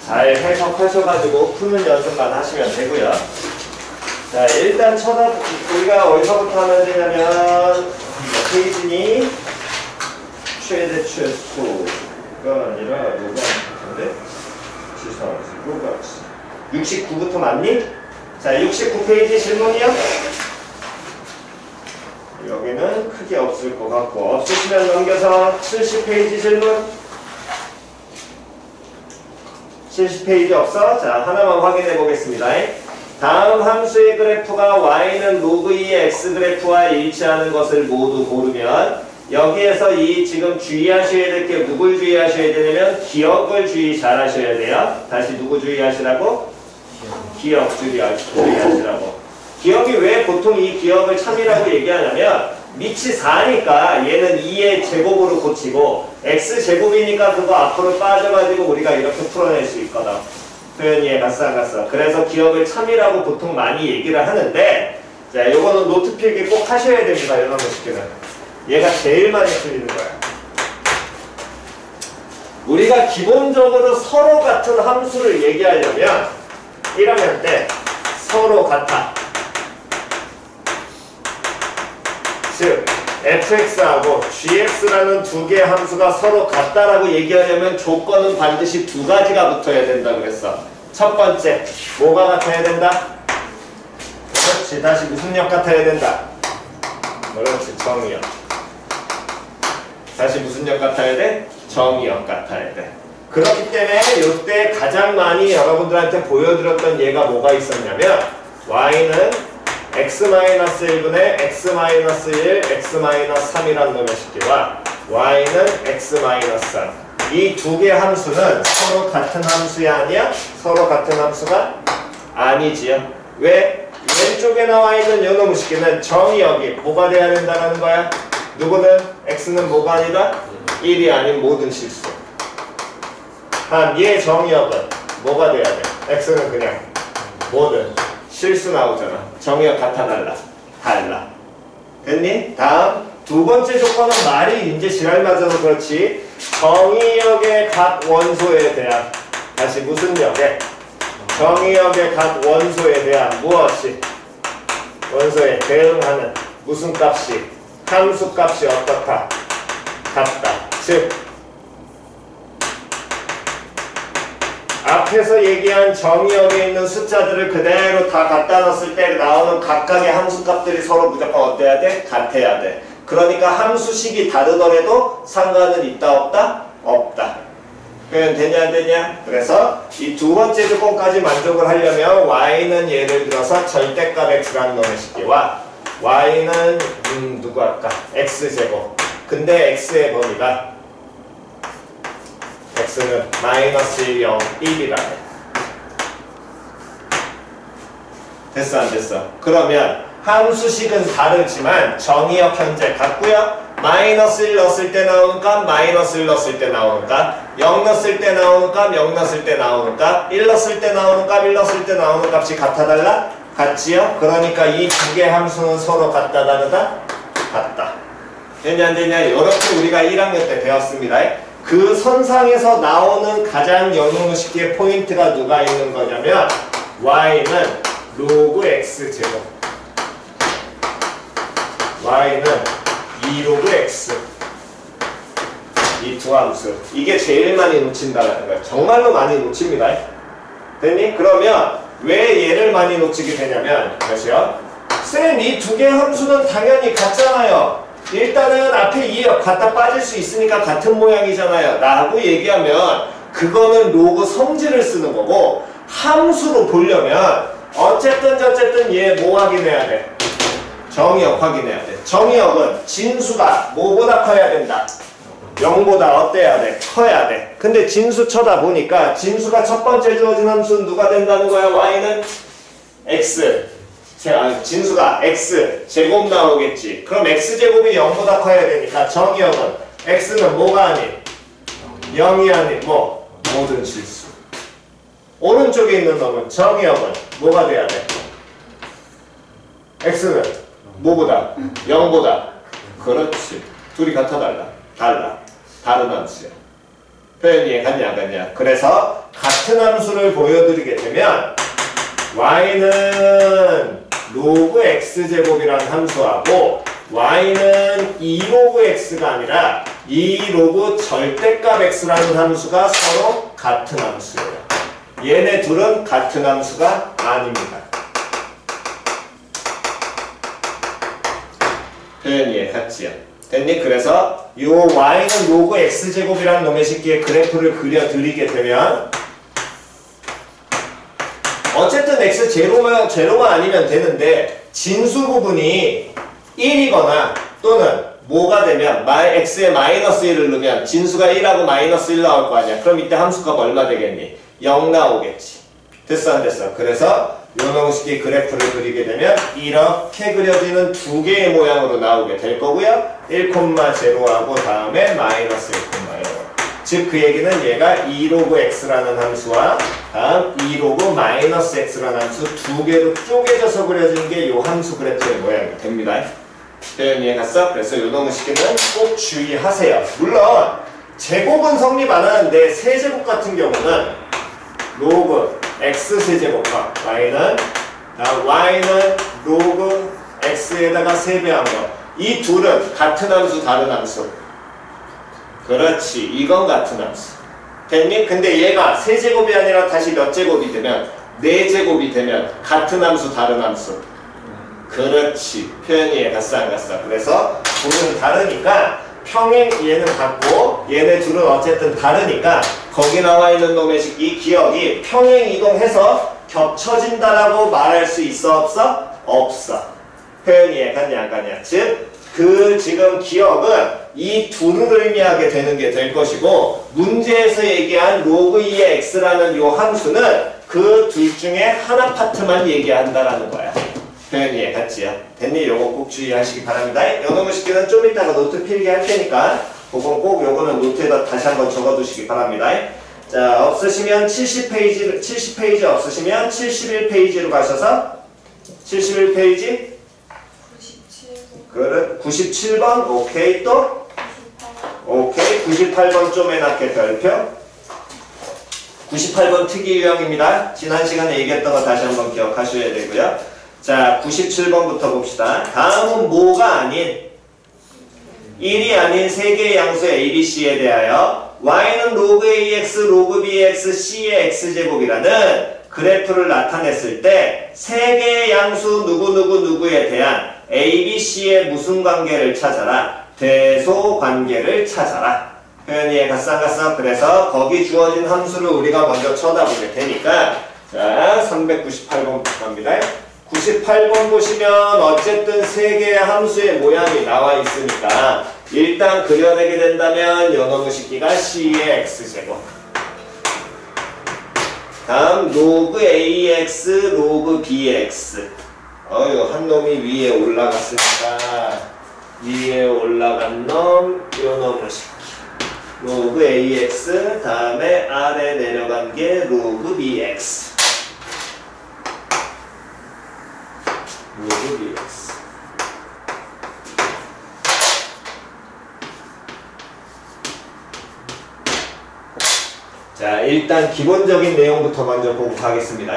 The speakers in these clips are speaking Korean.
잘 해석하셔가지고 푸는 연습만 하시면 되고요. 자, 일단 우리가 어디서부터 하면 되냐면 페이지니 최대 최소가 아니라 뭐가 같은데? 지성 69부터 맞니? 자, 69페이지 질문이요? 여기는 크게 없을 것 같고 없으시면 넘겨서 70페이지 질문. 70페이지 없어? 자, 하나만 확인해 보겠습니다. 다음 함수의 그래프가 y는 로그 2의 x 그래프와 일치하는 것을 모두 고르면 여기에서 이 지금 주의하셔야 될 게 누굴 주의하셔야 되냐면 기억을 잘 하셔야 돼요. 다시 누구 주의하시라고? 기억 주의하시라고. 기억이 왜 보통 이 기억을 참이라고 얘기하냐면 밑이 4니까 얘는 2의 제곱으로 고치고 x제곱이니까 그거 앞으로 빠져가지고 우리가 이렇게 풀어낼 수 있거든. 표현 이해 갔어 안 갔어? 그래서 기억을 참이라고 보통 많이 얘기를 하는데 자, 요거는 노트 필기 꼭 하셔야 됩니다. 이런 식기는 얘가 제일 많이 틀리는 거야. 우리가 기본적으로 서로 같은 함수를 얘기하려면 1학년 때 서로 같아. 즉 fx하고 gx라는 두 개의 함수가 서로 같다라고 얘기하려면 조건은 반드시 두 가지가 붙어야 된다 그랬어. 첫 번째, 뭐가 같아야 된다? 그렇지. 다시 무슨 역 같아야 된다? 그렇지. 정의역. 다시 무슨 역 같아야 돼? 정의역 같아야 돼. 그렇기 때문에 이때 가장 많이 여러분들한테 보여드렸던 얘가 뭐가 있었냐면 y는 x-1분의 x-1, x-3이라는 놈의 식기와 y는 x-3. 이 두 개의 함수는 서로 같은 함수야 아니야? 서로 같은 함수가 아니지요. 왜? 왼쪽에 나와 있는 요 놈의 식기는 정의역이 뭐가 돼야 된다는 거야? 누구는? x는 뭐가 아니다? 1이 아닌 모든 실수. 얘 정의역은 뭐가 돼야 돼? x는 그냥 모든 실수 나오잖아. 정의역 같아 달라. 됐니? 다음 두 번째 조건은 말이 이제 지랄 맞아서 그렇지. 정의역의 각 원소에 대한 다시 무슨 역에? 정의역의 각 원소에 대한 무엇이? 원소에 대응하는 무슨 값이? 함수 값이 어떻다? 같다. 즉 앞에서 얘기한 정의역에 있는 숫자들을 그대로 다 갖다 넣었을 때 나오는 각각의 함수값들이 서로 무조건 어때야 돼? 같아야 돼. 그러니까 함수식이 다르더라도 상관은 있다 없다? 없다. 표현 되냐 안 되냐? 그래서 이 두 번째 조건까지 만족을 하려면 y는 예를 들어서 절대값 x라는 놈의 식기와 y는 누구 할까? x제곱. 근데 x의 범위가 x는 마이너스 1, 0, 1이라 해. 됐어 안 됐어? 그러면 함수식은 다르지만 정의역 현재 같고요. 마이너스 1 넣었을 때 나오는 값, 마이너스 1 넣었을 때 나오는 값, 0 넣었을 때 나오는 값, 0 넣었을 때 나오는 값, 1 넣었을 때 나오는 값, 1 넣었을 때 나오는 값이 같아 달라? 같지요? 그러니까 이 두 개의 함수는 서로 같다 다르다? 같다. 되냐 안 되냐? 이렇게 우리가 1학년 때 배웠습니다. 그 선상에서 나오는 가장 연호식의 포인트가 누가 있는 거냐면 y는 로그 x제곱 y는 2로그 x 이 두 함수 이게 제일 많이 놓친다는 거예요. 정말로 많이 놓칩니다. 됐니? 그러면 왜 얘를 많이 놓치게 되냐면 그것이요. 쌤, 이 두 개의 함수는 당연히 같잖아요. 일단은 앞에 2역 갖다 빠질 수 있으니까 같은 모양이잖아요 라고 얘기하면 그거는 로그 성질을 쓰는 거고 함수로 보려면 어쨌든 얘 뭐 확인해야 돼? 정의역 확인해야 돼. 정의역은 진수가 뭐보다 커야 된다? 0보다 어때야 돼? 커야 돼. 근데 진수 쳐다 보니까 진수가 첫 번째 주어진 함수는 누가 된다는 거야? y는 x 진수가 x 제곱 나오겠지. 그럼 x제곱이 0보다 커야 되니까 정의역은 x는 뭐가 아닌 0이 아닌 뭐 모든 실수. 오른쪽에 있는 놈은 정의역은 뭐가 돼야 돼? x는 뭐보다? 0보다. 그렇지. 둘이 같아 달라? 다른 함수야. 표현 이해 갔냐 안 갔냐? 그래서 같은 함수를 보여드리게 되면 y는 로그 x제곱이라는 함수하고 y는 2로그 x가 아니라 2로그 절대값 x라는 함수가 서로 같은 함수예요. 얘네 둘은 같은 함수가 아닙니다. 표현 이해 갔지요? 됐니? 그래서 이 y는 로그 x제곱이라는 놈의 식기의 그래프를 그려드리게 되면 어쨌든 x 제로가 아니면 되는데 진수 부분이 1이거나 또는 뭐가 되면 x에 마이너스 1을 넣으면 진수가 1하고 마이너스 1 나올 거 아니야. 그럼 이때 함수값 얼마 되겠니? 0 나오겠지. 됐어 안 됐어? 그래서 요놈 식의 그래프를 그리게 되면 이렇게 그려지는 두 개의 모양으로 나오게 될 거고요. 1,0하고 다음에 마이너스 1,0. 즉 그 얘기는 얘가 2로그 x라는 함수와 다음 2로그 마이너스 x라는 함수 두 개로 쪼개져서 그려진 게 요 함수 그래프의 모양이 됩니다. 표현 이해 갔어? 그래서 요놈 식기는 꼭 주의하세요. 물론 제곱은 성립 안 하는데 세제곱 같은 경우는 로그 x 세제곱과 y는 로그 x에다가 세배한 거. 이 둘은 같은 함수 다른 함수. 그렇지. 이건 같은 함수. 됐니? 근데 얘가 세제곱이 아니라 다시 몇 제곱이 되면 4제곱이 되면 같은 함수 다른 함수. 그렇지. 표현 이해 갔어 안 갔어? 그래서 둘은 다르니까 평행 얘는 같고 얘네 둘은 어쨌든 다르니까 거기 나와 있는 놈의 이 기억이 평행 이동해서 겹쳐진다라고 말할 수 있어 없어? 없어. 표현 이해 갔냐 안 갔냐? 즉 그 지금 기억은 이 둘을 의미하게 되는 게 될 것이고 문제에서 얘기한 로그 2의 x라는 요 함수는 그 둘 중에 하나 파트만 얘기한다라는 거야. 표현 이해 갔지요? 됐니? 요거 꼭 주의하시기 바랍니다. 요놈의 식기는 좀 이따가 노트 필기 할 테니까 그건 꼭 요거는 노트에다 다시 한번 적어두시기 바랍니다. 자, 없으시면 70페이지 없으시면 71페이지로 가셔서 71페이지 97번 오케이 또? 오케이 98번 좀 해놨게 별표 98번 특이 유형입니다. 지난 시간에 얘기했던 거 다시 한번 기억하셔야 되고요. 자 97번부터 봅시다. 다음은 뭐가 아닌 1이 아닌 3개의 양수 A, B, C에 대하여 y는 로그 AX, 로그 BX, C의 X제곱이라는 그래프를 나타냈을 때 3개의 양수 누구누구누구에 대한 A, B, C의 무슨 관계를 찾아라? 대소 관계를 찾아라. 표현 이해 갔어 안 갔어? 그래서 거기 주어진 함수를 우리가 먼저 쳐다보게 되니까 자 398번부터 갑니다. 98번 보시면 어쨌든 3개의 함수의 모양이 나와 있으니까 일단 그려내게 된다면 요놈의 식기가 C의 X제곱 다음 로그 AX, 로그 BX 한 놈이 위에 올라갔으니까 위에 올라간 놈 요놈의 식기 로그 AX 다음에 아래 내려간 게 로그 BX 로그 BX 자 일단 기본적인 내용부터 먼저 보고 가겠습니다.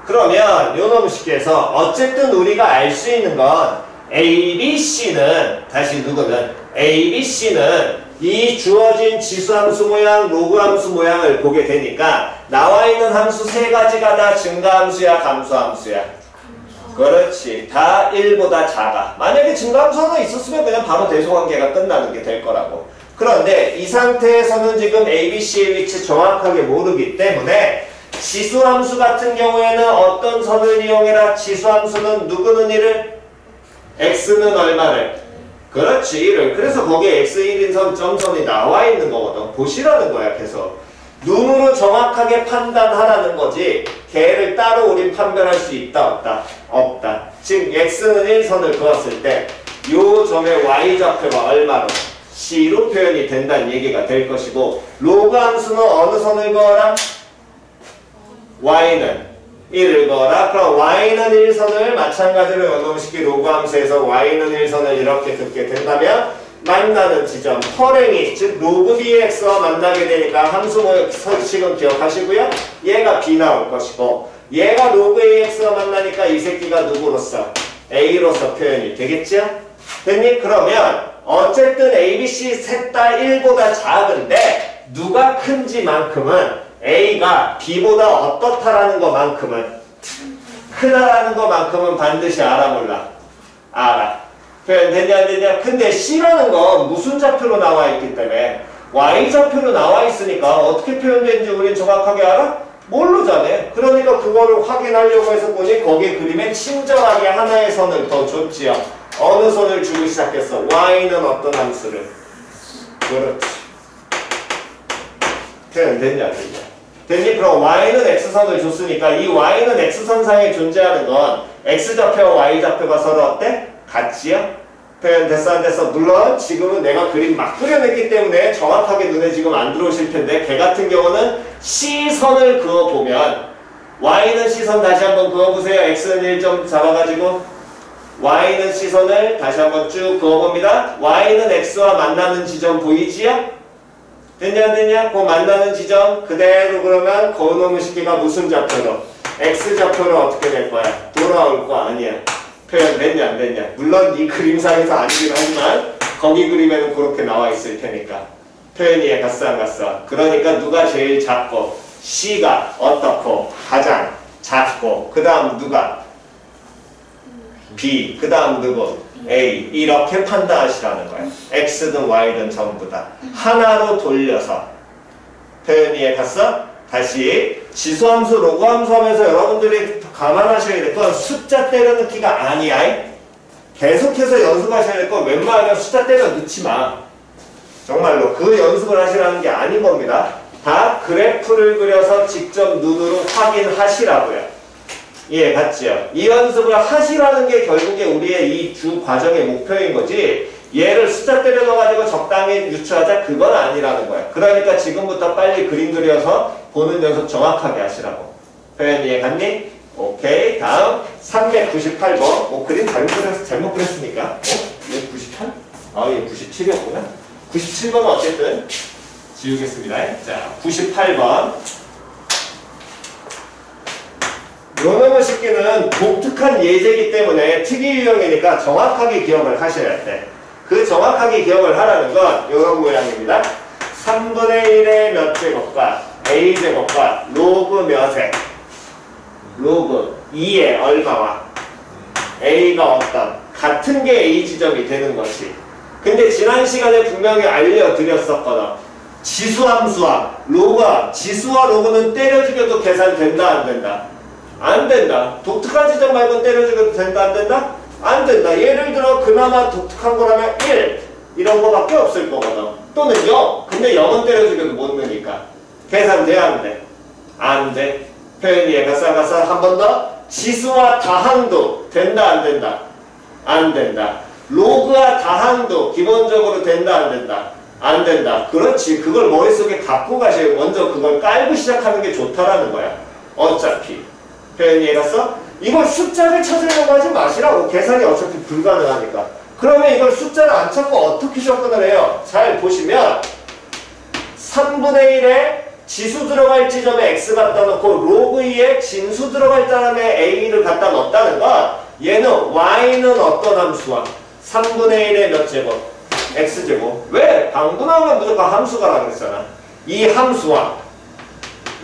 그러면 요놈 식기에서 어쨌든 우리가 알 수 있는 건 A, B, C는 다시 누구는 A, B, C는 이 주어진 지수함수 모양, 로그함수 모양을 보게 되니까 나와 있는 함수 3가지가 다 증가함수야, 감소함수야? 그렇지. 다 1보다 작아. 만약에 증가함수 하나 있었으면 그냥 바로 대소관계가 끝나는 게 될 거라고. 그런데 이 상태에서는 지금 A, B, C의 위치 정확하게 모르기 때문에 지수함수 같은 경우에는 어떤 선을 이용해라? 지수함수는 누구는 1을? x는 얼마를? 그렇지 1을. 그래서 거기에 x1인 선 점선이 나와 있는 거거든. 보시라는 거야. 계속 눈으로 정확하게 판단하라는 거지 걔를 따로 우린 판별할 수 있다 없다? 없다. 즉 x는 1선을 그었을 때 요 점의 y좌표가 얼마로? c로 표현이 된다는 얘기가 될 것이고 로그 함수는 어느 선을 그어라? y는 1을 그어라. 그럼 y는 1선을 마찬가지로 요놈식기 로그 함수에서 y는 1선을 이렇게 긋게 된다면 만나는 지점 퍼랭이 즉 로그 b의 x와 만나게 되니까 함수 서식은 기억하시고요. 얘가 b 나올 것이고 얘가 로그 ax와 만나니까 이 새끼가 누구로서 a로서 표현이 되겠죠? 됐니? 그러면 어쨌든 a, b, c 셋 다 1보다 작은데 누가 큰지만큼은 a가 b보다 어떻다라는 것만큼은 크다라는 것만큼은 반드시 알아 몰라? 알아. 표현 되냐 안 되냐? 근데 C라는 건 무슨 좌표로 나와 있기 때문에 Y좌표로 나와 있으니까 어떻게 표현되는지 우린 정확하게 알아? 모르잖아. 그러니까 그거를 확인하려고 해서 보니 거기에 그림에 친절하게 하나의 선을 더 줬지요. 어느 선을 주기 시작했어? Y는 어떤 함수를? 그렇지. 표현 됐냐 안 됐냐? 됐니? 그럼 Y는 X선을 줬으니까 이 Y는 X선상에 존재하는 건 X좌표와 Y좌표가 서로 어때? 같지요? 표현 됐어 안 됐어? 물론 지금은 내가 그림 막 그려냈기 때문에 정확하게 눈에 지금 안 들어오실 텐데 걔 같은 경우는 C선을 그어보면 Y는 C선 다시 한번 그어보세요. X는 1점 잡아가지고 Y는 C선을 다시 한번 쭉 그어봅니다. Y는 X와 만나는 지점 보이지요? 됐냐 안 됐냐? 그 만나는 지점 그대로 그러면 거놈의 시기가 무슨 좌표로? X좌표로 어떻게 될 거야? 돌아올 거 아니야. 표현 됐냐 안 됐냐? 물론 이 그림상에서 아니긴 하지만 거기 그림에는 그렇게 나와 있을 테니까 표현이 갔어 안 갔어? 그러니까 누가 제일 작고 C가 어떻고 가장 작고 그 다음 누가? B 그 다음 누구? A 이렇게 판단하시라는 거야. X든 Y든 전부 다 하나로 돌려서 표현이 갔어? 다시 지수함수, 로그함수 하면서 여러분들이 감안하셔야 될 건 숫자 때려 넣기가 아니야. 계속해서 연습하셔야 될 건 웬만하면 숫자 때려 넣지 마. 정말로 그 연습을 하시라는 게 아닌 겁니다. 다 그래프를 그려서 직접 눈으로 확인하시라고요. 예, 갔지요? 이 연습을 하시라는 게 결국에 우리의 이 주 과정의 목표인 거지 얘를 숫자 때려 넣어가지고 적당히 유추하자 그건 아니라는 거야. 그러니까 지금부터 빨리 그림 그려서 보는 연습 정확하게 하시라고. 표현 이해 갔니? 오케이. 다음 398번. 그림 잘못 그렸으니까. 얘 98? 얘 97이었구나. 97번은 어쨌든 지우겠습니다. 자, 98번. 요놈의 식기는 독특한 예제이기 때문에 특이 유형이니까 정확하게 기억을 하셔야 돼. 그 정확하게 기억을 하라는 건 이런 모양입니다. 3분의 1의 몇 제곱과 a제곱과 로그 몇에 로그 2의 얼마와 a가 어떤 같은 게 a 지점이 되는 것이. 근데 지난 시간에 분명히 알려드렸었거든. 지수함수와 로그와 지수와 로그는 때려 죽여도 계산된다 안 된다? 안 된다. 독특한 지점 말고 때려 죽여도 된다 안 된다? 안 된다. 예를 들어 그나마 독특한 거라면 1 이런 거밖에 없을 거거든. 또는 0. 근데 0은 때려 죽여도 못 넣으니까 계산돼야 안 돼? 안 돼. 표현이 가싸가싸 한 번 더. 지수와 다항도 된다 안 된다? 안 된다. 로그와 다항도 기본적으로 된다 안 된다? 안 된다. 그렇지. 그걸 머릿속에 갖고 가셔야 먼저 그걸 깔고 시작하는 게 좋다라는 거야. 어차피. 표현이 해갔어? 이걸 숫자를 찾으려고 하지 마시라고. 계산이 어차피 불가능하니까. 그러면 이걸 숫자를 안 찾고 어떻게 접근을 해요? 잘 보시면 3분의 1에 지수 들어갈 지점에 x 갖다 놓고 로그 2에 진수 들어갈 지점에 a를 갖다 넣었다는 건 얘는 y는 어떤 함수와 3분의 1의 몇 제곱? x제곱. 왜? 방분하면 무조건 함수가라고 그랬잖아. 이 함수와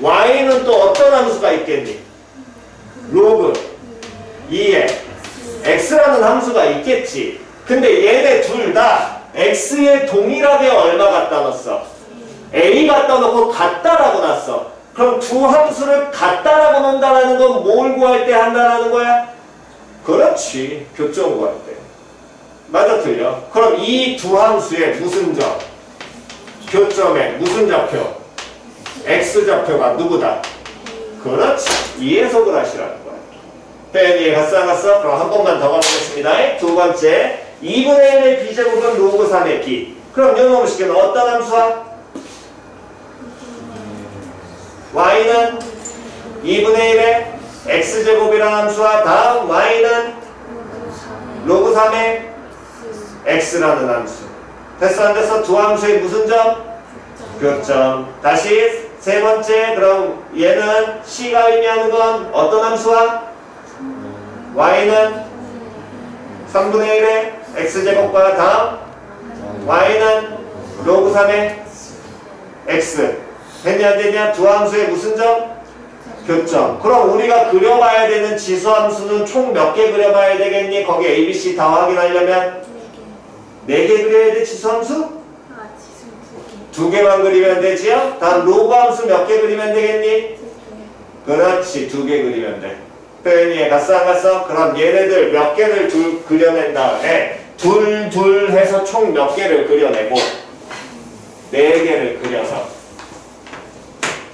y는 또 어떤 함수가 있겠니? 로그 2에 x라는 함수가 있겠지. 근데 얘네 둘 다 x에 동일하게 얼마 갖다 넣었어? a 갖다 놓고 같다라고 놨어. 그럼 두 함수를 같다라고 놓는다는 건 뭘 구할 때 한다라는 거야? 그렇지. 교점 구할 때. 맞아 틀려? 그럼 이 두 함수의 무슨 점? 교점에 무슨 좌표? x좌표가 누구다? 그렇지. 이 해석을 하시라는 거야. 표현이 갔어 안 갔어? 그럼 한 번만 더 가보겠습니다. 두 번째 2분의 1의 b제곱은 로그 3의 b. 그럼 요놈의 식은 어떤 함수야? y는 2분의 1의 x제곱이라는 함수와 다음 y는 로그 3의 x라는 함수. 됐어 안 됐어? 두 함수의 무슨 점? 교점. 다시 세 번째, 그럼 얘는 C가 의미하는 건 어떤 함수와? Y는 3분의 1의 X제곱과 다음 Y는 로그 3의 X. 되냐 안 되냐? 두 함수의 무슨 점? 교점. 그럼 우리가 그려봐야 되는 지수함수는 총 몇 개 그려봐야 되겠니? 거기 A, B, C 다 확인하려면 4개 그려야 돼, 지수함수? 두 개만 그리면 되지요? 다음 로그 함수 몇 개 그리면 되겠니? 그렇지, 2개 그리면 돼. 표현이 갔어 안 갔어? 그럼 얘네들 몇 개를 그려낸 다음에 둘 해서 총 몇 개를 그려내고 4개를 그려서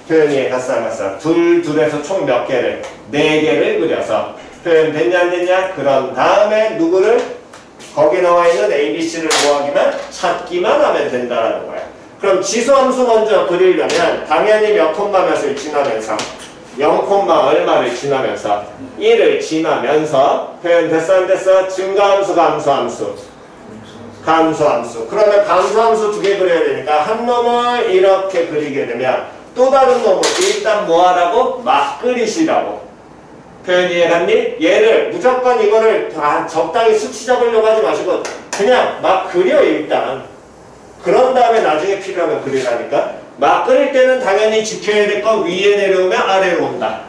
표현이 갔어 안 갔어? 둘에서 총 몇 개를 4개를 그려서 표현 됐냐 안 됐냐? 그런 다음에 누구를? 거기 나와 있는 A, B, C를 찾기만 하면 된다는 거야. 그럼 지수함수 먼저 그리려면 당연히 몇 콤마 몇을 지나면서 0 콤마 얼마를 지나면서 1을 지나면서 표현 됐어 안 됐어? 증가함수 감소함수. 그러면 감소함수 2개 그려야 되니까 한 놈을 이렇게 그리게 되면 또 다른 놈을 일단 뭐 하라고? 막 그리시라고. 표현 이해갔니? 얘를 무조건 이거를 다 적당히 수치 잡으려고 하지 마시고 그냥 막 그려 일단. 그런 다음에 나중에 필요하면 그리라니까. 막 그릴 때는 당연히 지켜야 될 건 위에 내려오면 아래로 온다.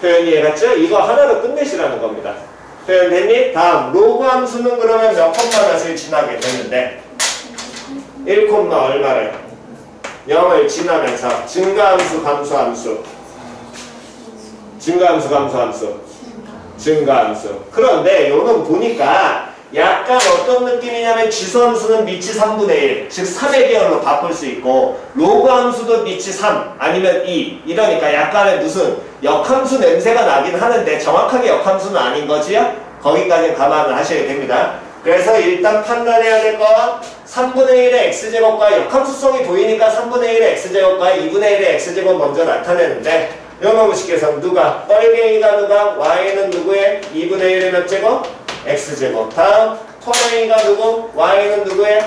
표현 이해갔죠? 이거 하나로 끝내시라는 겁니다. 표현 됐니? 다음 로그 함수는 그러면 몇 콤마 몇을 지나게 되는데 1 콤마 얼마를 0을 지나면서 증가함수 감소함수 증가함수. 그런데 요는 보니까 약간 어떤 느낌이냐면 지수함수는 밑이 3분의 1, 즉 3의 계열로 바꿀 수 있고 로그 함수도 밑이 3 아니면 2 이러니까 약간의 무슨 역함수 냄새가 나긴 하는데 정확하게 역함수는 아닌 거지요? 거기까지 감안을 하셔야 됩니다. 그래서 일단 판단해야 될 건 3분의 1의 X제곱과 역함수성이 보이니까 3분의 1의 X제곱과 2분의 1의 X제곱 먼저 나타내는데 요놈식에서 누가? 뻘갱이가 누가? Y는 누구의? 2분의 1의 몇 제곱? X제곱. 다음 토랭이가 누구? Y는 누구의?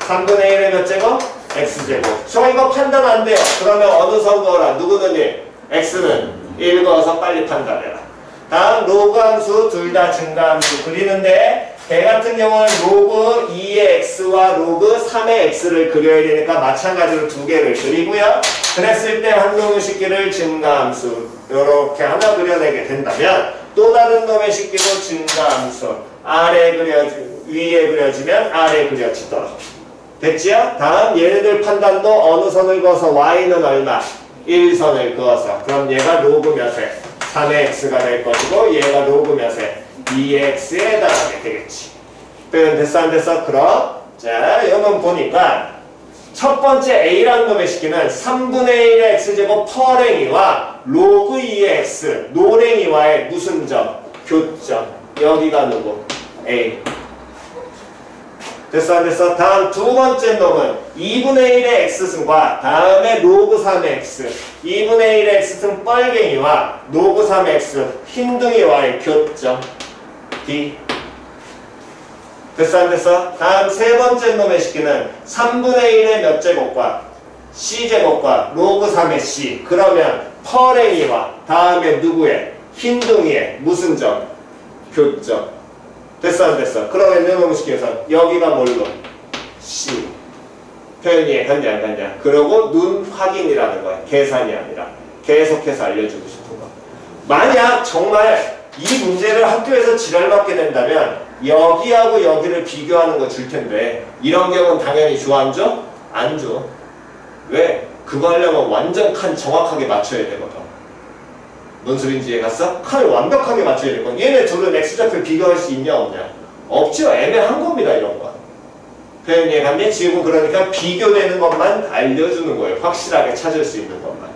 3분의 1의 몇 제곱? X제곱. 저 이거 판단 안 돼요. 그러면 어느 선 그어라? 누구는 1, X는 1 그어서 빨리 판단해라. 다음 로그 함수 둘 다 증가함수 그리는데 개 같은 경우는 로그 2의 X와 로그 3의 X를 그려야 되니까 마찬가지로 2개를 그리고요. 그랬을 때 한 놈의 식기를 증가함수 이렇게 하나 그려내게 된다면 또 다른 놈의 식기도 증가함수 위에 그려지면 아래 그려지도록 됐지요? 다음 얘네들 판단도 어느 선을 그어서 Y는 얼마? 1선을 그어서 그럼 얘가 로그 몇에? 3의 X가 될 것이고 얘가 로그 몇에? 2의 X에 해당하게 되겠지. 표현 됐어 안 됐어? 그럼 자 여러분 보니까 첫 번째 A라는 놈의 식기는 3분의 1의 X제곱 퍼랭이와 로그 2의 X 노랭이와의 무슨 점? 교점. 여기가 누구? A. 됐어 안 됐어? 다음 두 번째 놈은 2분의 1의 X승과 다음에 로그 3의 X 2분의 1의 X승 뻘갱이와 로그 3의 X 흰둥이와의 교점 D. 됐어 안 됐어? 다음 세 번째 놈의 식기는 3분의 1의 몇 제곱과 C제곱과 로그 3의 C 그러면 퍼랭이와 다음에 누구의? 흰둥이의 무슨 점? 교점. 됐어 안 됐어? 그러면 놈의 식기에서 여기가 뭘로? C. 표현이 갔냐 안 갔냐? 그러고 눈 확인이라는 거야. 계산이 아니라 계속해서 알려주고 싶은 거. 만약 정말 이 문제를 학교에서 지랄받게 된다면 여기하고 여기를 비교하는 거 줄 텐데 이런 경우는 당연히 줘 안 줘? 안 줘. 왜? 그거 하려면 완전 칸 정확하게 맞춰야 되거든. 뭔 소린지 이해갔어? 칸을 완벽하게 맞춰야 되거든. 얘네 둘은 X좌표를 비교할 수 있냐 없냐? 없죠. 애매한 겁니다 이런 거. 표현 이해갔니? 지금 그러니까 비교되는 것만 알려주는 거예요. 확실하게 찾을 수 있는 것만.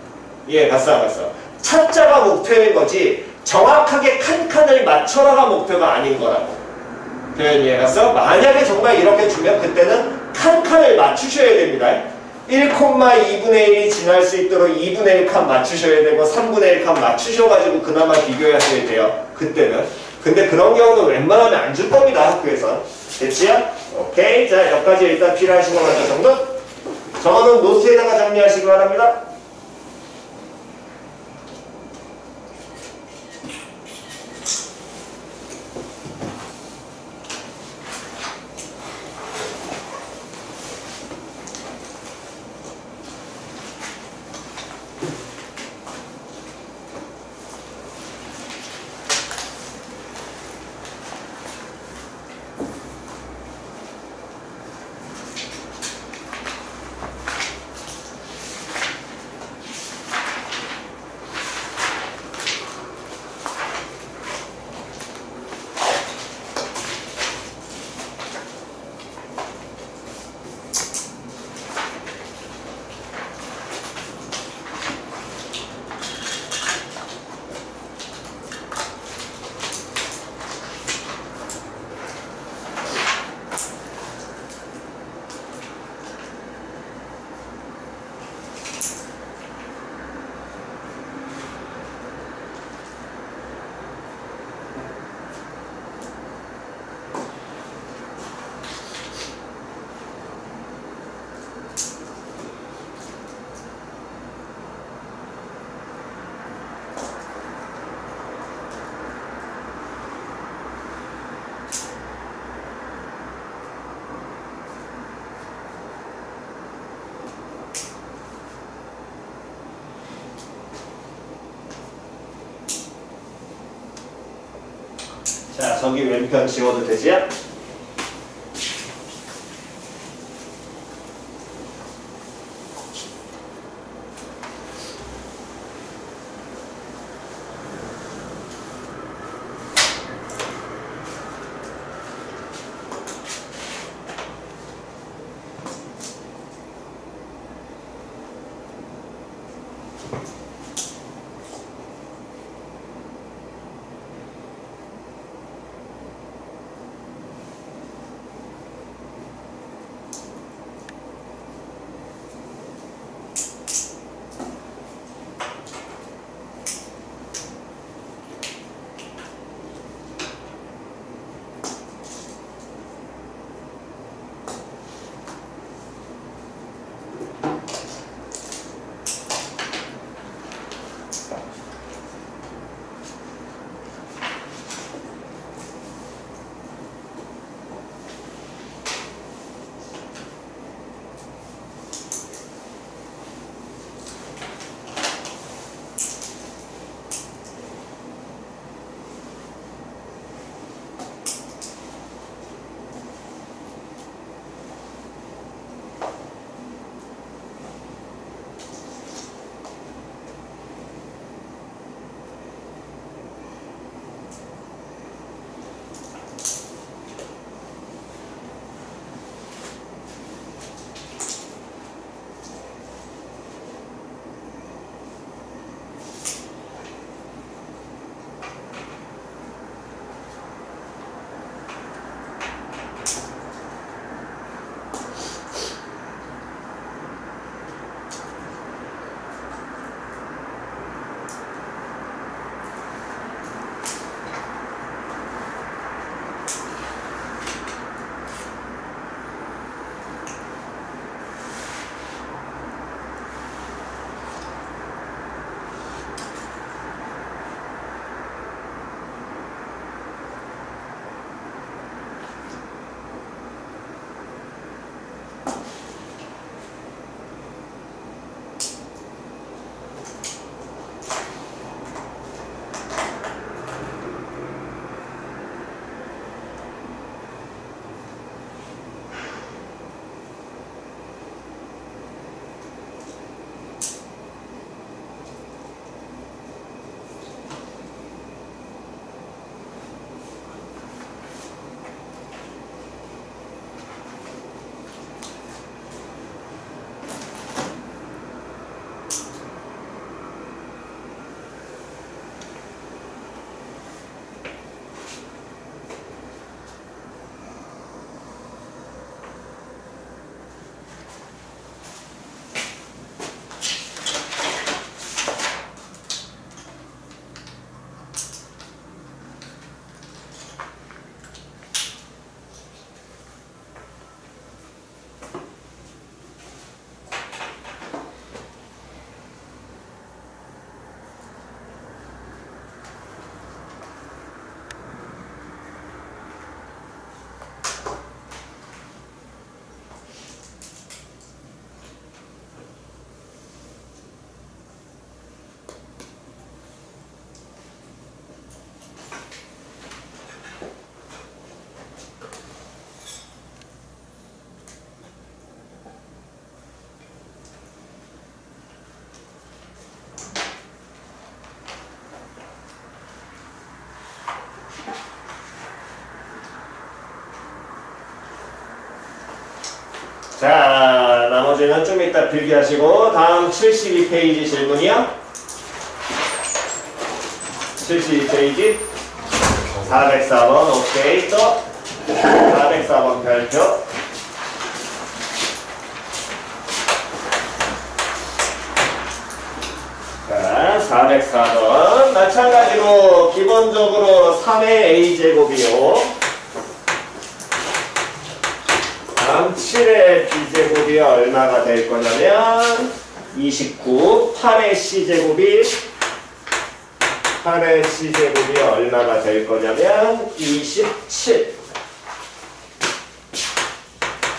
이해갔어 안 갔어? 찾자가 목표인 거지 정확하게 칸칸을 맞춰라가 목표가 아닌 거라고. 표현 이해갔어? 만약에 정말 이렇게 주면 그때는 칸칸을 맞추셔야 됩니다. 1,2분의 1이 지날 수 있도록 2분의 1 칸 맞추셔야 되고 3분의 1 칸 맞추셔가지고 그나마 비교하셔야 돼요. 그때는. 근데 그런 경우는 웬만하면 안 줄 겁니다. 학교에서. 됐지요? 오케이. 자, 여기까지 일단 필요하신 거 먼저 정도? 저거는 노트에다가 정리하시기 바랍니다. 자, 저기 왼편 지워도 되지요? 나머지는 좀 이따 필기하시고 다음 72페이지 질문이요. 72페이지 404번 오케이. 또 404번 별표. 자, 404번 마찬가지로 기본적으로 3의 a제곱이요. 다음 7의 b제곱이 얼마가 될 거냐면 29, 8의 c제곱이 얼마가 될 거냐면 27.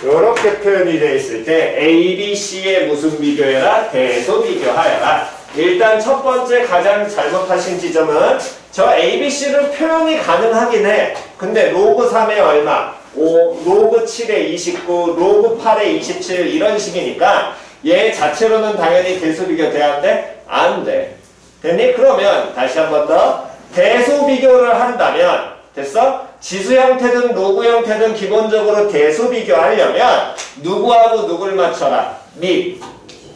이렇게 표현이 되어 있을 때 A, B, C의 무슨 비교해라? 대소 비교하여라. 일단 첫 번째 가장 잘못하신 지점은 저 A, B, C를 표현이 가능하긴 해. 근데 로그 3의 얼마? 5, 로그 7의 29, 로그 8의 27 이런 식이니까 얘 자체로는 당연히 대소 비교 돼야 돼? 안 돼. 됐니? 그러면 다시 한 번 더 대소 비교를 한다면 됐어? 지수 형태든 로그 형태든 기본적으로 대소 비교하려면 누구하고 누굴 맞춰라? 및.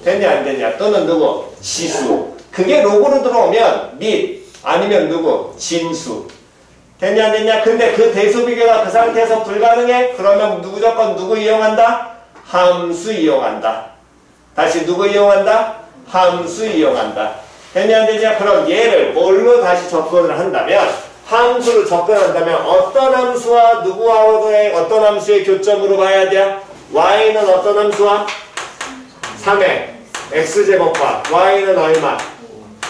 됐냐 안 됐냐? 또는 누구? 지수. 그게 로그로 들어오면 및 아니면 누구? 진수. 됐냐 안 됐냐? 근데 그 대소 비교가 그 상태에서 불가능해? 그러면 무조건 누구 이용한다? 함수 이용한다. 다시 누구 이용한다? 함수 이용한다. 됐냐 안 되냐? 그럼 얘를 뭘로 다시 접근을 한다면 함수로 접근한다면 어떤 함수와 누구와의 어떤 함수의 교점으로 봐야 돼? y는 어떤 함수와? 3의 x제곱과 y는 얼마?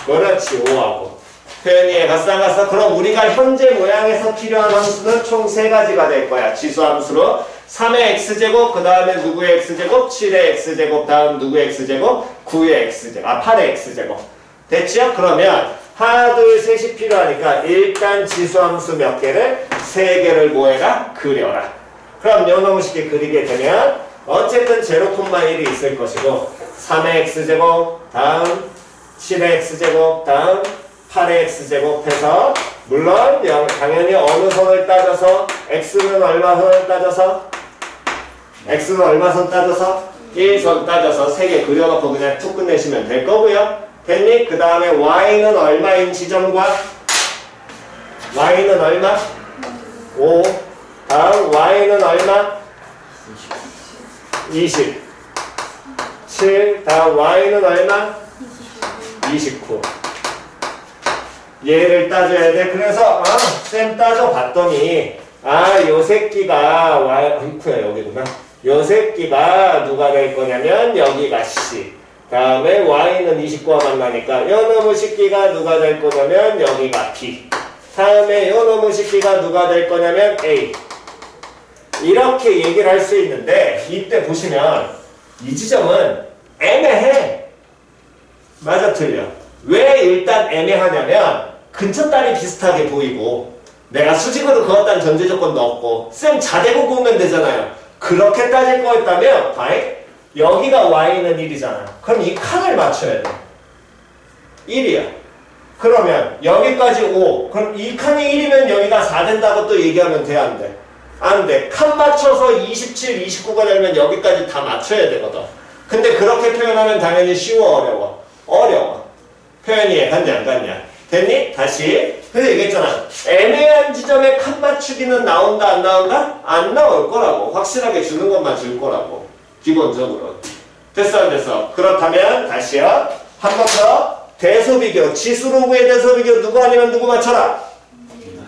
그렇지 5하고 표현이 갔어 안 갔어? 그럼 우리가 현재 모양에서 필요한 함수는 총 3가지가 될 거야. 지수함수로 3의 x제곱 그 다음에 누구의 x제곱 7의 x제곱 다음 누구의 x제곱 9의 x제곱 8의 x제곱 됐지요? 그러면 하나, 둘, 셋이 필요하니까 일단 지수함수 몇 개를? 3개를 뭐해라? 그려라. 그럼 요 놈의 쉽게 그리게 되면 어쨌든 0,1이 있을 것이고 3의 x제곱 다음 7의 x제곱 다음 8의 x제곱 해서 물론 당연히 어느 선을 따져서 x는 얼마 선을 따져서 x는 얼마 선 따져서 1선 따져서 3개 그려놓고 그냥 툭 끝내시면 될 거고요. 됐니? 그 다음에 y는 얼마인 지점과 y는 얼마? 5 다음 y는 얼마? 20 7 다음 y는 얼마? 29 얘를 따져야 돼. 그래서 쌤 따져봤더니 요 새끼가 아이쿠야 여기구나. 요 새끼가 누가 될 거냐면 여기가 C 다음에 y는 29와 만나니까 요 놈의 식기가 누가 될 거냐면 여기가 b 다음에 요 놈의 식기가 누가 될 거냐면 a 이렇게 얘기를 할 수 있는데 이때 보시면 이 지점은 애매해. 맞아 틀려. 왜 일단 애매하냐면 근처 딸이 비슷하게 보이고 내가 수직으로 그었다는 전제 조건도 없고 쌤 자대고 보면 되잖아요. 그렇게 따질 거였다면 봐잉? 여기가 y는 1이잖아. 그럼 이 칸을 맞춰야 돼. 1이야. 그러면 여기까지 5. 그럼 이 칸이 1이면 여기가 4 된다고 또 얘기하면 돼? 안 돼? 안 돼. 칸 맞춰서 27, 29가 되면 여기까지 다 맞춰야 되거든. 근데 그렇게 표현하면 당연히 쉬워 어려워? 어려워. 표현이 갔냐 안 갔냐? 됐니? 다시. 그래서 얘기했잖아. 애매한 지점에 칸 맞추기는 나온다 안 나온다? 안 나올 거라고. 확실하게 주는 것만 줄 거라고. 기본적으로. 됐어 안 됐어? 그렇다면 다시요. 한 번 더. 대소비교. 지수 로그의 대소비교 누구 아니면 누구 맞춰라?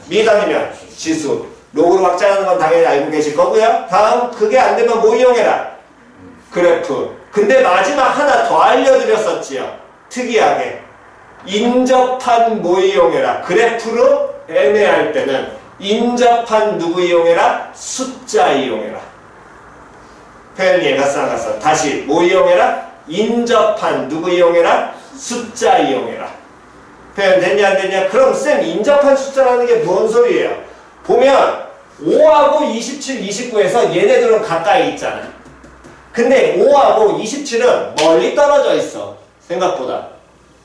및 아니면 지수. 로그로 확장하는 건 당연히 알고 계실 거고요. 다음 그게 안 되면 뭐 이용해라? 그래프. 근데 마지막 하나 더 알려드렸었지요. 특이하게. 인접한 뭐 이용해라? 그래프로 애매할 때는 인접한 누구 이용해라? 숫자 이용해라. 표현 이해가 쌍갔어. 다시 뭐 이용해라? 인접한 누구 이용해라? 숫자 이용해라. 표현 됐냐 안 됐냐? 그럼 쌤 인접한 숫자라는 게 뭔 소리예요? 보면 5하고 27, 29에서 얘네들은 가까이 있잖아. 근데 5하고 27은 멀리 떨어져 있어. 생각보다.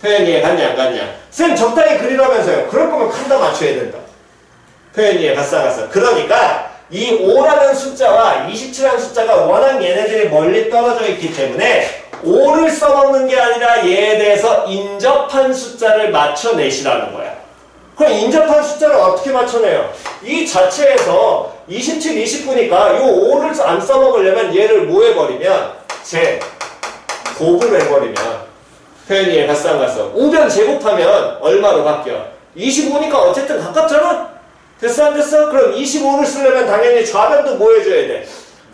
표현 이해 갔냐 안 갔냐? 쌤 적당히 그리라면서요. 그럴 거면 칸다 맞춰야 된다. 표현 이해 갔어 안 갔어? 그러니까 이 5라는 숫자와 27라는 숫자가 워낙 얘네들이 멀리 떨어져 있기 때문에 5를 써먹는 게 아니라 얘에 대해서 인접한 숫자를 맞춰내시라는 거야. 그럼 인접한 숫자를 어떻게 맞춰내요? 이 자체에서 27, 29니까 이 5를 안 써먹으려면 얘를 뭐 해버리면 곱을 해버리면 표현이 얘 갔어 안 갔어? 5변 제곱하면 얼마로 바뀌어? 25니까 어쨌든 가깝잖아? 됐어 안 됐어? 그럼 25를 쓰려면 당연히 좌변도 뭐 해줘야 돼?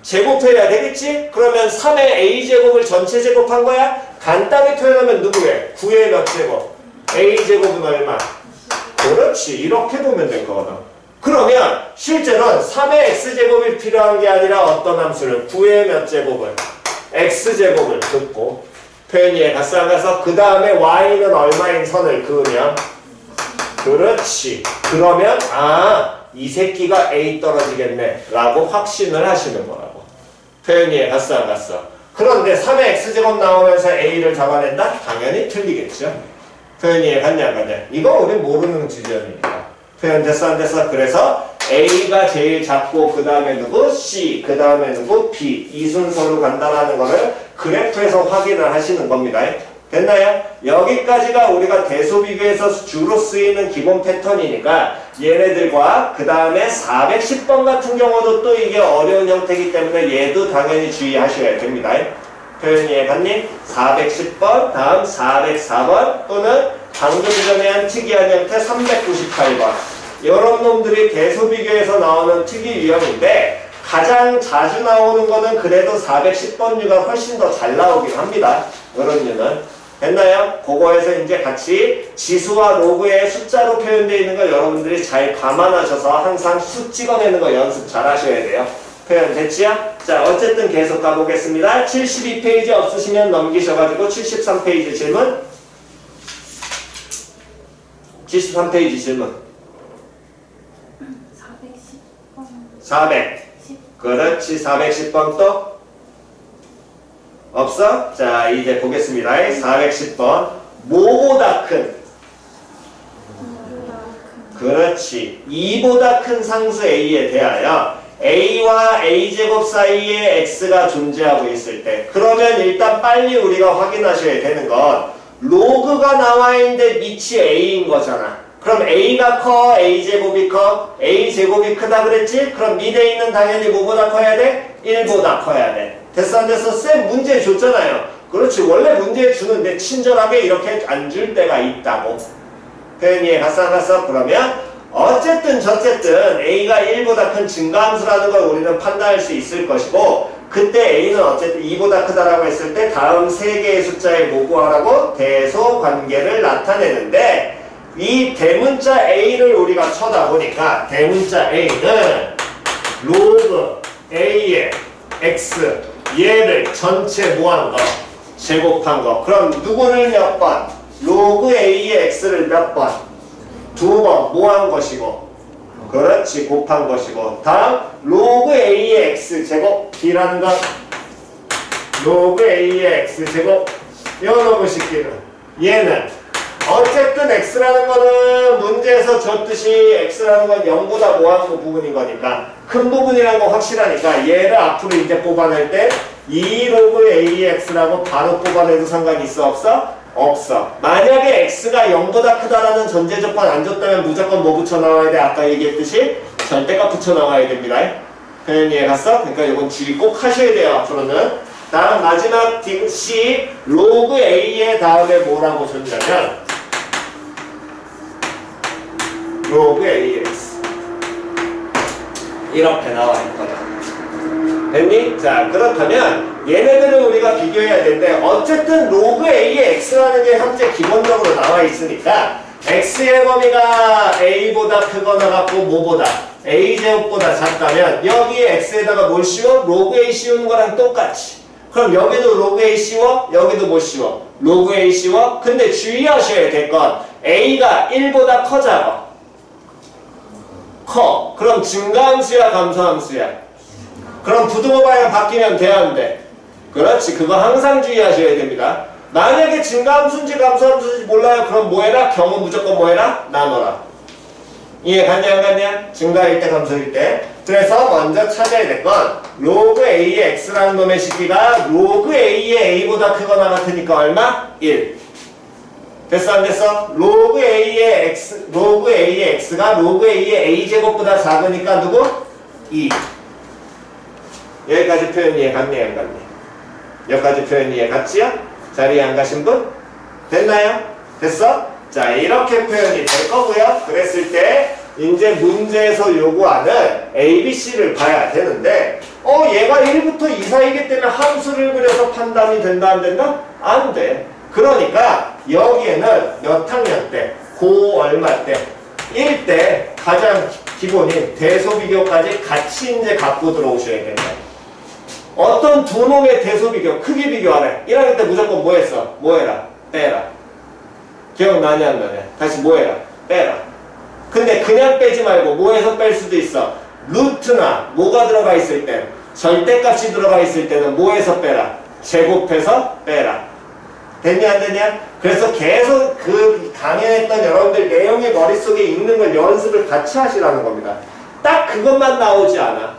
제곱해야 되겠지? 그러면 3의 a제곱을 전체 제곱한 거야? 간단히 표현하면 누구래? 9의 몇 제곱? a제곱은 얼마? 그렇지. 이렇게 보면 될 거거든. 그러면 실제로는 3의 x제곱이 필요한 게 아니라 어떤 함수를? 9의 몇 제곱을? x제곱을 긋고 표현이 갔어 안 가서 그 다음에 y는 얼마인 선을 그으면 그렇지. 그러면 이 새끼가 A 떨어지겠네 라고 확신을 하시는 거라고. 표현이 갔어 안 갔어? 그런데 3의 x제곱 나오면서 A를 잡아낸다? 당연히 틀리겠죠. 표현이 갔냐 안 갔냐? 이거 우리 모르는 지점이니까. 표현 됐어 안 됐어? 그래서 A가 제일 작고 그 다음에 누구? C 그 다음에 누구? B 이 순서로 간다라는 거를 그래프에서 확인을 하시는 겁니다. 됐나요? 여기까지가 우리가 대소비교에서 주로 쓰이는 기본 패턴이니까 얘네들과 그 다음에 410번 같은 경우도 또 이게 어려운 형태이기 때문에 얘도 당연히 주의하셔야 됩니다. 표현이 봤니? 410번, 다음 404번 또는 방금 전에 한 특이한 형태 398번 이런 놈들이 대소비교에서 나오는 특이 유형인데 가장 자주 나오는 거는 그래도 410번류가 훨씬 더 잘 나오긴 합니다. 이런 류는. 됐나요? 그거에서 이제 같이 지수와 로그의 숫자로 표현되어 있는 거 여러분들이 잘 감안하셔서 항상 수 찍어내는 거 연습 잘 하셔야 돼요. 표현 됐지요? 자, 어쨌든 계속 가보겠습니다. 72페이지 없으시면 넘기셔가지고 73페이지 질문. 73페이지 질문. 410번. 400. 그렇지. 410번 또? 없어? 자, 이제 보겠습니다. 410번. 뭐보다 큰? 그렇지. 2보다 큰 상수 A에 대하여 A와 A제곱 사이에 X가 존재하고 있을 때 그러면 일단 빨리 우리가 확인하셔야 되는 건 로그가 나와 있는데 밑이 A인 거잖아. 그럼 A가 커? A제곱이 커? A제곱이 크다 그랬지? 그럼 밑에 있는 당연히 뭐보다 커야 돼? 1보다 커야 돼. 됐어 안 됐어? 쌤 문제 줬잖아요. 그렇지. 원래 문제 주는데 친절하게 이렇게 안 줄 때가 있다고. 표현이 갔어 안 갔어? 그러면 어쨌든 저쨌든 A가 1보다 큰 증가함수라는 걸 우리는 판단할 수 있을 것이고 그때 A는 어쨌든 2보다 크다라고 했을 때 다음 세 개의 숫자에 뭐 구하라고? 대소 관계를 나타내는데 이 대문자 A를 우리가 쳐다보니까 대문자 A는 로그 A의 X 얘를 전체 뭐한 거? 제곱한 거. 그럼 누구를 몇 번? 로그 A의 X를 몇 번? 두 번 뭐한 것이고 그렇지 곱한 것이고 다음 로그 A의 X 제곱 B라는 건 로그 A의 X 제곱 요놈의 식기는 얘는 어쨌든 X라는 거는 문제에서 줬듯이 X라는 건 0보다 뭐한 거 부분인 거니까 큰 부분이라는 거 확실하니까 얘를 앞으로 이제 뽑아낼 때 2 로그 AX라고 바로 뽑아내도 상관이 있어 없어? 없어. 만약에 X가 0보다 크다라는 전제 조건 안 줬다면 무조건 뭐 붙여 나와야 돼? 아까 얘기했듯이 절대값 붙여 나와야 됩니다. 표현 이해 갔어? 그러니까 이건 주의 꼭 하셔야 돼요. 앞으로는. 다음 마지막 C 로그 A의 다음에 뭐라고 줬냐면 로그 AX 이렇게 나와 있거든. 됐니? 자, 그렇다면 얘네들을 우리가 비교해야 되는데 어쨌든 로그 A의 X라는 게 현재 기본적으로 나와 있으니까 X의 범위가 A보다 크거나 같고 뭐보다? A제곱보다 작다면 여기에 X에다가 뭘 씌워? 로그 A 씌우는 거랑 똑같이. 그럼 여기도 로그 A 씌워? 여기도 뭐 씌워? 로그 A 씌워? 근데 주의하셔야 될 건 A가 1보다 커 작아? 커. 그럼 증가함수야 감소함수야? 그럼 부등호 방향 바뀌면 돼 안 돼? 그렇지. 그거 항상 주의하셔야 됩니다. 만약에 증가함수인지 감소함수인지 몰라요. 그럼 뭐 해라? 경우 무조건 뭐 해라? 나눠라. 이해 갔냐 안 갔냐? 증가일 때 감소일 때. 그래서 먼저 찾아야 될 건 로그 A의 X라는 놈의 식기가 로그 A의 A보다 크거나 같으니까 얼마? 1. 됐어 안 됐어? 로그 A의 X가 로그 A의 A제곱보다 작으니까 누구? 2. 여기까지 표현 이해 갔니 안 갔니? 여기까지 표현 이해 갔지요? 자리에 안 가신 분? 됐나요? 됐어? 자 이렇게 표현이 될 거고요. 그랬을 때 이제 문제에서 요구하는 A, B, C를 봐야 되는데 얘가 1부터 2 사이기 때문에 함수를 그려서 판단이 된다 안 된다? 안 돼. 그러니까 여기에는 몇 학년 때? 고 얼마 때? 1 때 가장 기본인 대소비교까지 같이 이제 갖고 들어오셔야 된다. 어떤 두 놈의 대소비교, 크기 비교하래. 1학년 때 무조건 뭐 했어? 뭐 해라? 빼라. 기억나냐 안 나냐? 다시 뭐 해라? 빼라. 근데 그냥 빼지 말고 뭐에서 뺄 수도 있어. 루트나 뭐가 들어가 있을 때, 절대값이 들어가 있을 때는 뭐에서 빼라? 제곱해서 빼라. 됐냐 안 됐냐? 그래서 계속 그 강연했던 여러분들 내용이 머릿속에 있는 걸 연습을 같이 하시라는 겁니다. 딱 그것만 나오지 않아.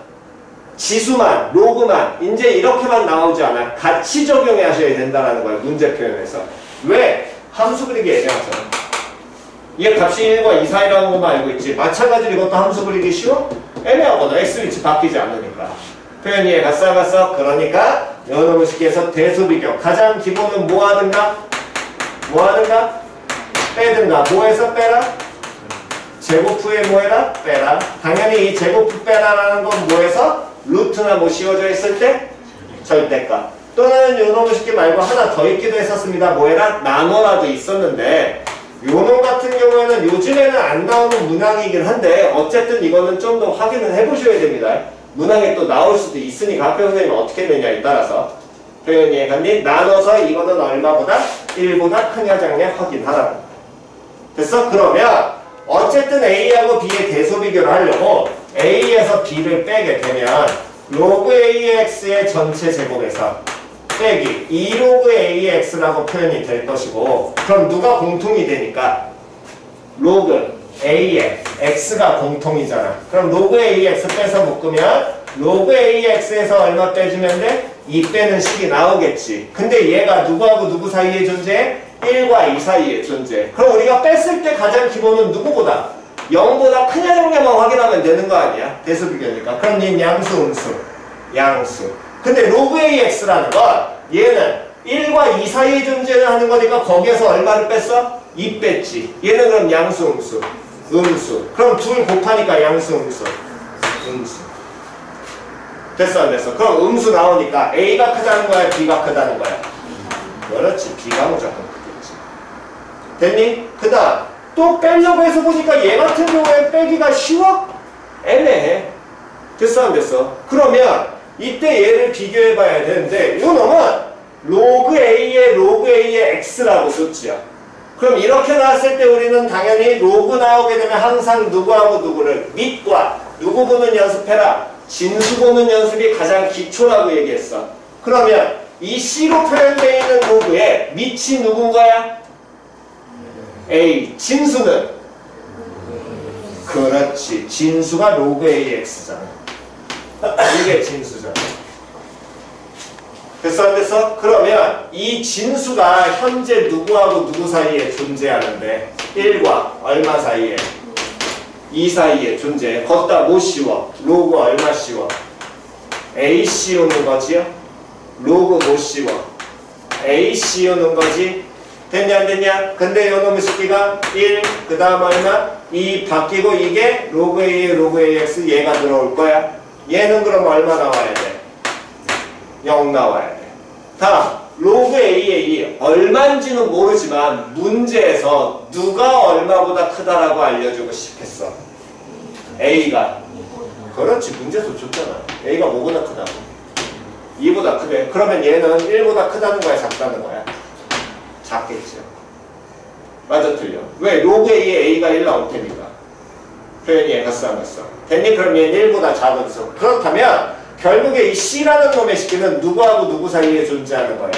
지수만, 로그만, 이제 이렇게만 나오지 않아. 같이 적용해 하셔야 된다는 거예요. 문제 표현에서. 왜? 함수 그리기 애매하잖아. 이게 값이 1과 2 사이라는 것만 알고 있지. 마찬가지로 이것도 함수 그리기 쉬워? 애매하거든. x 위치 바뀌지 않으니까. 표현 이해 갔어? 그러니까 여러분 식기에서 대소비교 가장 기본은 뭐 하든가? 뭐 하든가? 빼든가. 뭐에서 빼라? 제곱 후에 뭐 해라? 빼라. 당연히 이 제곱 후 빼라라는 건 뭐에서? 루트나 뭐 씌워져 있을 때? 절대값. 또는 요놈의 식기 말고 하나 더 있기도 했었습니다. 뭐 해라? 나눠라도 있었는데 요놈 같은 경우에는 요즘에는 안 나오는 문항이긴 한데 어쨌든 이거는 좀 더 확인을 해보셔야 됩니다. 문항에 또 나올 수도 있으니까 학교 선생님이 어떻게 내냐에 따라서 표현 이해 갔니? 나눠서 이거는 얼마보다? 1보다 크냐 작냐 확인하라고. 됐어? 그러면 어쨌든 A하고 B의 대소비교를 하려고 A에서 B를 빼게 되면 로그 AX의 전체 제곱에서 빼기 2로그 AX라고 표현이 될 것이고 그럼 누가 공통이 되니까? 로그 A에 X가 공통이잖아. 그럼 로그 AX 빼서 묶으면 로그 AX에서 얼마 빼주면 돼? 2 빼는 식이 나오겠지. 근데 얘가 누구하고 누구 사이에 존재해? 1과 2 사이에 존재해. 그럼 우리가 뺐을 때 가장 기본은 누구보다? 0보다 크냐 작냐만 확인하면 되는 거 아니야? 대소비교니까. 그럼 얘는 양수, 음수. 양수. 근데 로그 AX라는 건 얘는 1과 2 사이에 존재하는 거니까 거기에서 얼마를 뺐어? 2 뺐지. 얘는 그럼 양수, 음수. 음수. 그럼 둘 곱하니까 양수, 음수. 음수. 됐어 안 됐어? 그럼 음수 나오니까 A가 크다는 거야? B가 크다는 거야? 그렇지. B가 무조건 크겠지. 됐니? 그 다음 또 빼려고 해서 보니까 얘 같은 경우에 빼기가 쉬워? 애매해. 됐어 안 됐어? 그러면 이때 얘를 비교해 봐야 되는데 이 놈은 로그 A의 X라고 줬지요. 그럼 이렇게 나왔을 때 우리는 당연히 로그 나오게 되면 항상 누구하고 누구를 밑과 누구 보는 연습해라. 진수 보는 연습이 가장 기초라고 얘기했어. 그러면 이 C로 표현되어 있는 로그의 밑이 누군 거야? A. 진수는? 그렇지. 진수가 로그 AX잖아. 이게 진수잖아. 됐어 안 됐어? 그러면 이 진수가 현재 누구하고 누구 사이에 존재하는데 1과 얼마 사이에? 2 사이에 존재해. 걷다 뭐 씌워? 로그 얼마 씌워? A 씌우는 거지요? 로그 뭐 씌워? A 씌우는 거지? 됐냐 안 됐냐? 근데 요놈의 식기가 1, 그 다음 얼마? 2 바뀌고 이게 로그 A, 로그 AX 얘가 들어올 거야. 얘는 그럼 얼마 나와야 돼? 0 나와야 돼. 다음 로그 A의 얼마인지는 모르지만 문제에서 누가 얼마보다 크다라고 알려주고 싶겠어? A가. 그렇지. 문제에서 줬잖아. A가 뭐보다 크다고? 2보다 크대. 그러면 얘는 1보다 크다는 거야 작다는 거야? 작겠죠. 맞아 틀려. 왜? 로그 A에 A가 1 나올 테니까. 표현이 해 갔어 안 갔어? 됐니? 그럼 얘는 1보다 작아서. 그렇다면 결국에 이 C라는 놈의 식기는 누구하고 누구 사이에 존재하는 거야?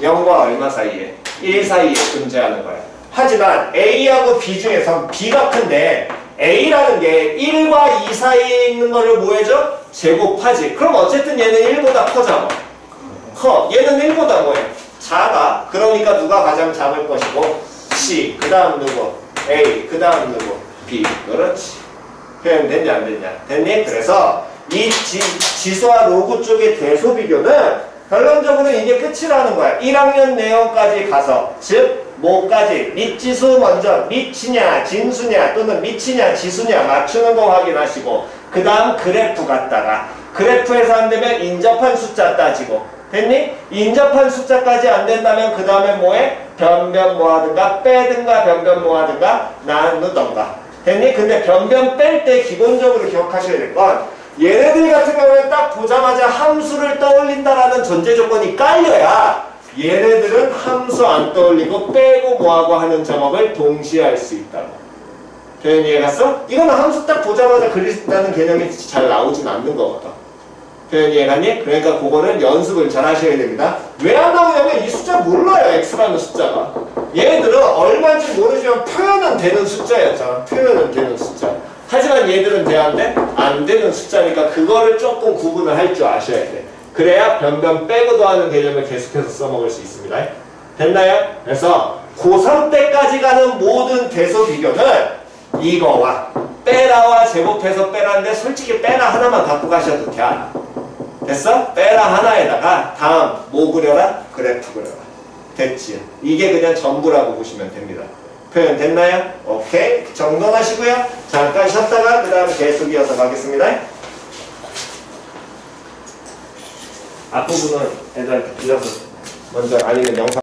0과 얼마 사이에? 1 사이에 존재하는 거야. 하지만 A하고 B 중에서 B가 큰데 A라는 게 1과 2 사이에 있는 거를 뭐 해줘? 제곱하지. 그럼 어쨌든 얘는 1보다 커잖아. 커. 얘는 1보다 뭐해? 작아. 그러니까 누가 가장 작을 것이고 C, 그 다음 누구? A, 그 다음 누구? B. 그렇지. 표현 됐냐 안 됐냐? 됐니? 그래서 이 지수와 로그 쪽의 대소 비교는 결론적으로 이게 끝이라는 거야. 1학년 내용까지 가서 즉 뭐까지? 밑지수 먼저 밑이냐 진수냐 또는 밑이냐 지수냐 맞추는 거 확인하시고 그 다음 그래프 갖다가 그래프에서 안 되면 인접한 숫자 따지고 됐니? 인접한 숫자까지 안 된다면 그 다음에 뭐해? 변변 뭐 하든가 빼든가 변변 뭐 하든가 나누던가 됐니? 근데 변변 뺄 때 기본적으로 기억하셔야 될 건 얘네들 같은 경우는 딱 보자마자 함수를 떠올린다라는 전제 조건이 깔려야 얘네들은 함수 안 떠올리고 빼고 뭐하고 하는 작업을 동시에 할 수 있다고. 표현 이해갔어? 이거는 함수 딱 보자마자 그린다는 개념이 잘 나오진 않는 거거든. 표현 이해갔니? 그러니까 그거는 연습을 잘 하셔야 됩니다. 왜 안 나오냐면 이 숫자 몰라요. x라는 숫자가. 얘들은 얼마인지 모르지만 표현은 되는 숫자였잖아. 표현은 되는 숫자. 하지만 얘들은 돼안돼? 안 되는 숫자니까 그거를 조금 구분을 할 줄 아셔야 돼. 그래야 변변 빼고도 하는 개념을 계속해서 써먹을 수 있습니다. 됐나요? 그래서 고3 때까지 가는 모든 대소 비교는 이거와 빼라와 제곱해서 빼라인데 솔직히 빼라 하나만 갖고 가셔도 돼. 됐어? 빼라 하나에다가 다음 뭐 그려라? 그래프 그려라. 됐지? 이게 그냥 전부라고 보시면 됩니다. 표현 됐나요? 오케이. 정돈하시고요. 잠깐 쉬었다가 그 다음에 계속 이어서 가겠습니다. 앞부분은 애들한테 빌려서 먼저 아니면 영상